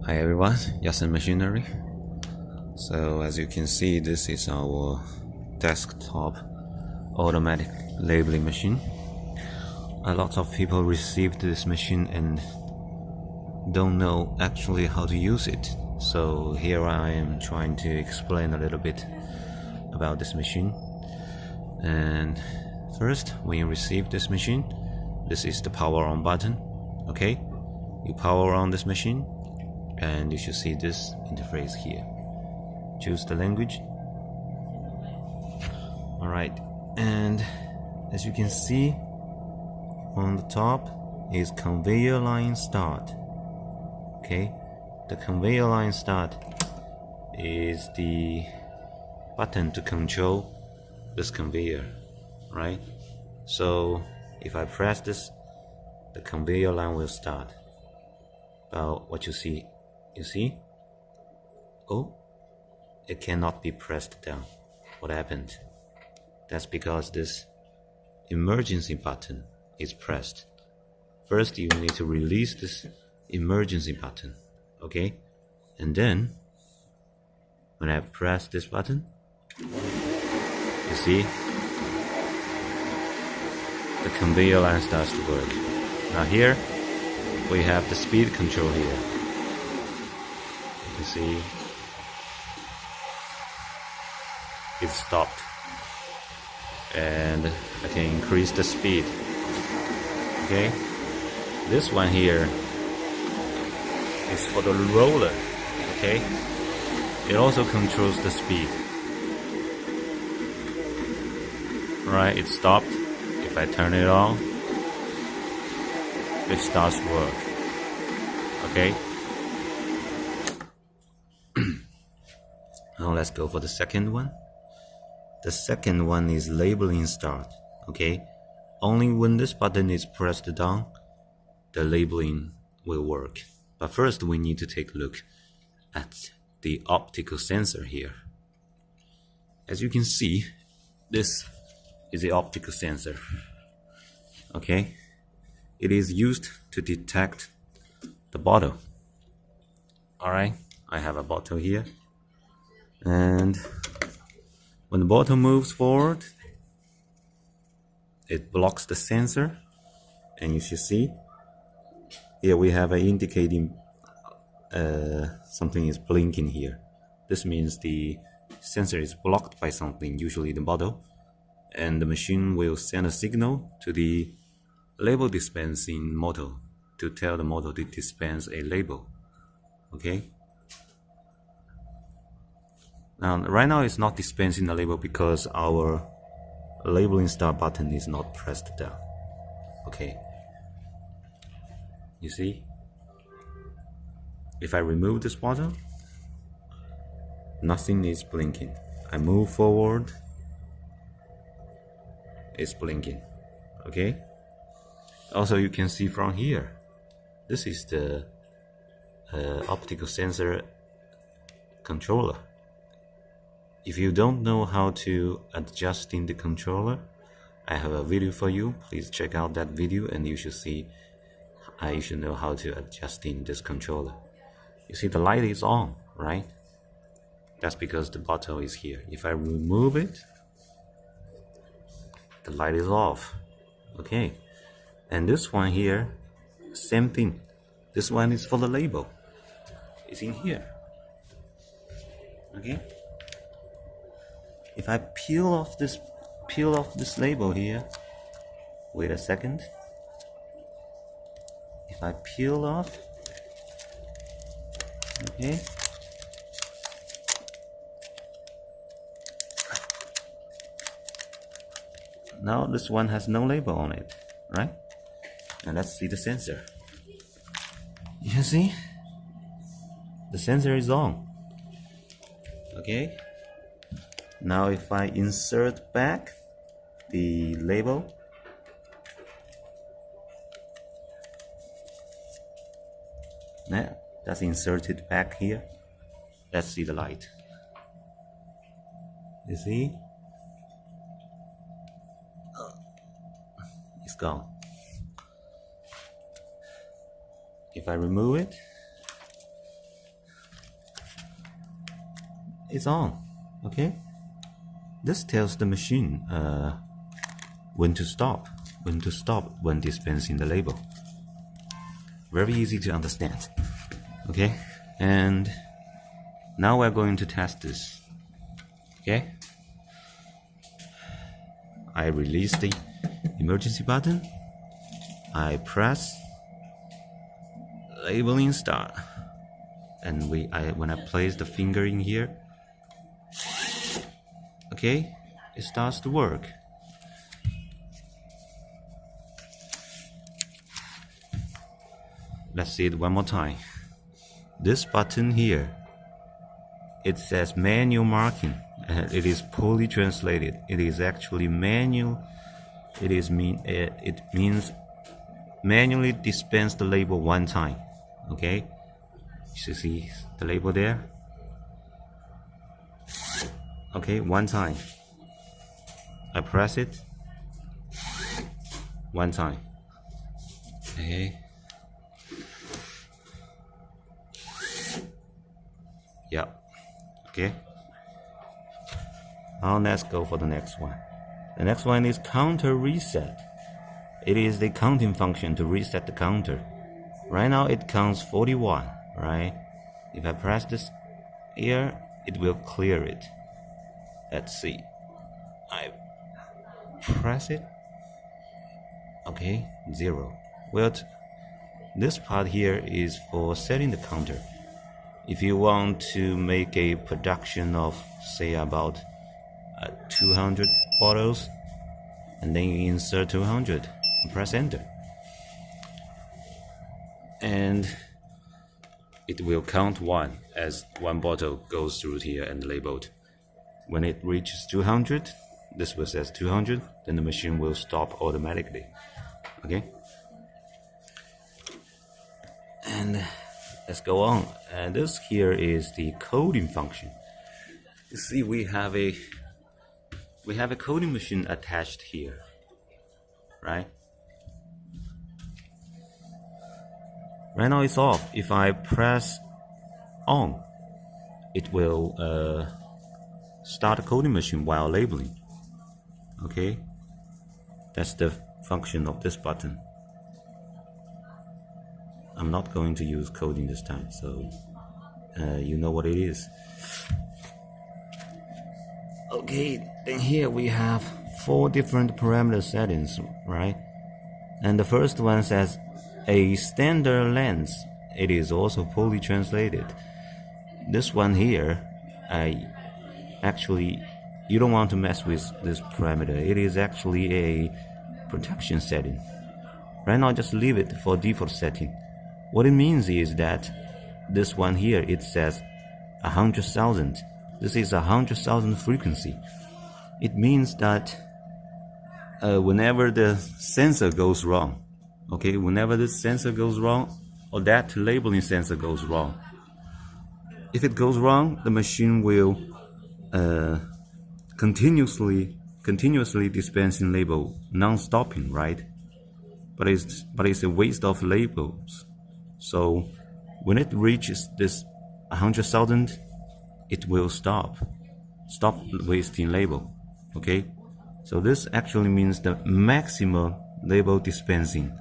Hi everyone, Yasin Machinery. So as you can see, this is our desktop automatic labeling machine. A lot of people received this machine and don't know actually how to use it. So here I am trying to explain a little bit about this machine. And first, when you receive this machine, this is the power on button. Okay, you power on this machine and you should see this interface here. Choose the language. Alright, and as you can see on the top is conveyor line start. Okay, the conveyor line start is the button to control this conveyor, right? So if I press this, the conveyor line will start. What you see, oh, it cannot be pressed down. What happened? That's because this emergency button is pressed. First you need to release this emergency button, okay? And then when I press this button, you see the conveyor line starts to work. Now here we have the speed control here. You can see it stopped, and I can increase the speed. Okay, this one here is for the roller. Okay, it also controls the speed. Right, it stopped. If I turn it on, it starts to work. Okay, now let's go for the second one. The second one is labeling start. Okay, only when this button is pressed down, the labeling will work. But first we need to take a look at the optical sensor here. As you can see, this is the optical sensor. Okay, it is used to detect the bottle. Alright, I have a bottle here, and when the bottle moves forward, it blocks the sensor, and you should see here we have an indicating something is blinking here. This means the sensor is blocked by something, usually the bottle, and the machine will send a signal to the label dispensing motor to tell the motor to dispense a label. Okay, now right now it's not dispensing the label because our labeling start button is not pressed down. Okay, you see, if I remove this button, nothing is blinking. I move forward, it's blinking. Okay, also you can see from here, this is the optical sensor controller. If you don't know how to adjusting the controller, I have a video for you. Please check out that video and you should see, you should know how to adjusting this controller. You see the light is on, right? That's because the bottle is here. If I remove it, the light is off. Okay, and this one here, same thing. This one is for the label. It's in here. Okay, if I peel off this label here, wait a second. If I peel off, okay, now this one has no label on it, right? And let's see the sensor. You see, the sensor is on. Okay, now if I insert back the label, yeah, that's inserted back here. Let's see the light. You see, it's gone. If I remove it, it's on. Okay, this tells the machine when to stop when dispensing the label. Very easy to understand. Okay, and now we're going to test this. Okay, I release the emergency button. I press labeling start, and when I place the finger in here, okay, it starts to work. Let's see it one more time. This button here, it says manual marking. It is poorly translated. It is actually manual. It means manually dispense the label one time. Okay, you see the label there. Okay, one time. I press it. One time. Okay. Yeah. Okay. Now let's go for the next one. The next one is counter reset. It is the counting function to reset the counter. Right now it counts 41, right? If I press this here, it will clear it. Let's see. I press it. Okay, 0. Well, this part here is for setting the counter. If you want to make a production of, say, about 200 bottles, and then you insert 200 and press enter, and it will count 1 as one bottle goes through here and labeled. When it reaches 200, this will say 200, then the machine will stop automatically. Okay, and let's go on. And this here is the coding function. You see, we have a coding machine attached here, right? Right now it's off. If I press on, it will start a coding machine while labeling. Okay, that's the function of this button. I'm not going to use coding this time, so you know what it is. Okay, then here we have 4 different parameter settings, right? And the first one says a standard length. It is also poorly translated. This one here, you don't want to mess with this parameter. It is actually a protection setting. Right now, just leave it for default setting. What it means is that this one here, it says 100,000. This is 100,000 frequency. It means that whenever the sensor goes wrong, okay, whenever this sensor goes wrong, or that labeling sensor goes wrong, if it goes wrong, the machine will continuously dispensing label, non-stopping, right? But it's a waste of labels. So when it reaches this 100,000, it will stop wasting label. Okay, so this actually means the maximum label dispensing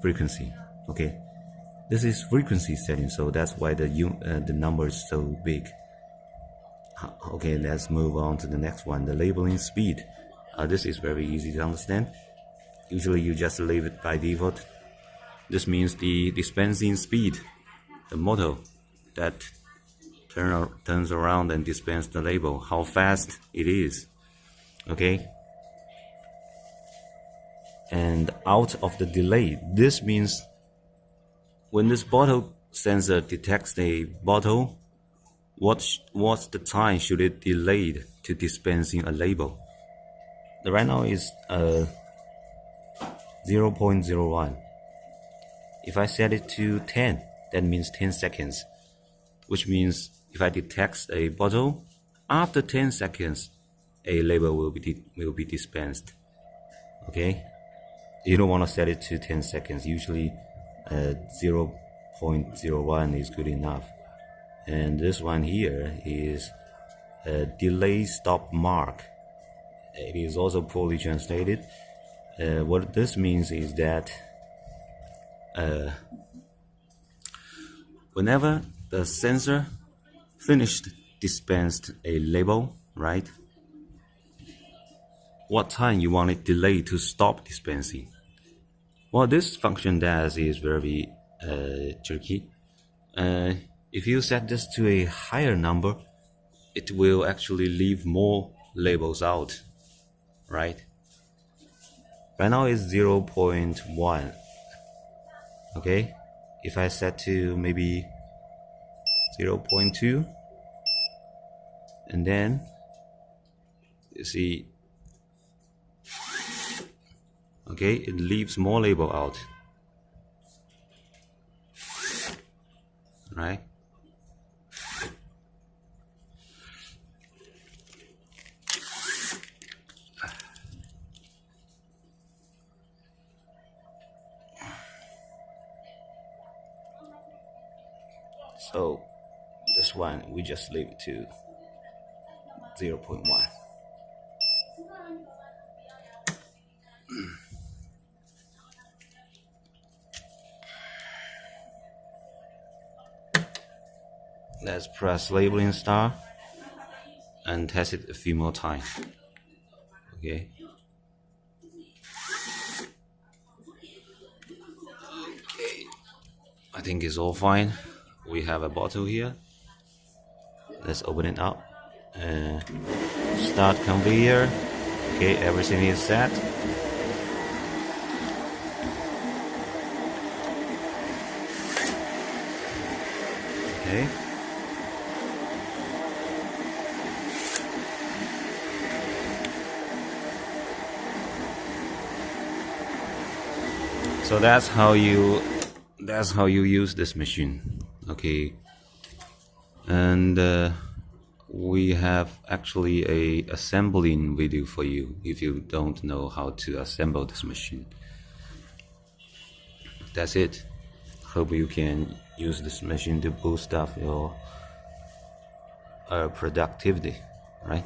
frequency. Okay, this is frequency setting, so that's why the number is so big. Okay, let's move on to the next one, the labeling speed. This is very easy to understand. Usually you just leave it by default. This means the dispensing speed, the motor that turns around and dispense the label, how fast it is. Okay, and out of the delay, this means when this bottle sensor detects a bottle, what's the time should it delayed to dispensing a label? Right now is 0.01. If I set it to 10, that means 10 seconds, which means if I detect a bottle, after 10 seconds, a label will be dispensed. Okay, you don't want to set it to 10 seconds. Usually 0.01 is good enough. And this one here is delay stop mark. It is also poorly translated. What this means is that whenever the sensor finished dispensed a label, right? What time you want it delayed to stop dispensing? What this function does is very tricky. If you set this to a higher number, it will actually leave more labels out, right? Right now it's 0.1. Okay, if I set to maybe 0.2, and then you see, okay, it leaves more label out, right? So this one we just leave it to 0.1. Let's press labeling star and test it a few more times. Okay. I think it's all fine. We have a bottle here. Let's open it up. Start conveyor. Okay, everything is set. Okay. So that's how you use this machine. Okay. And we have actually a assembling video for you if you don't know how to assemble this machine. That's it. Hope you can use this machine to boost up your productivity, right?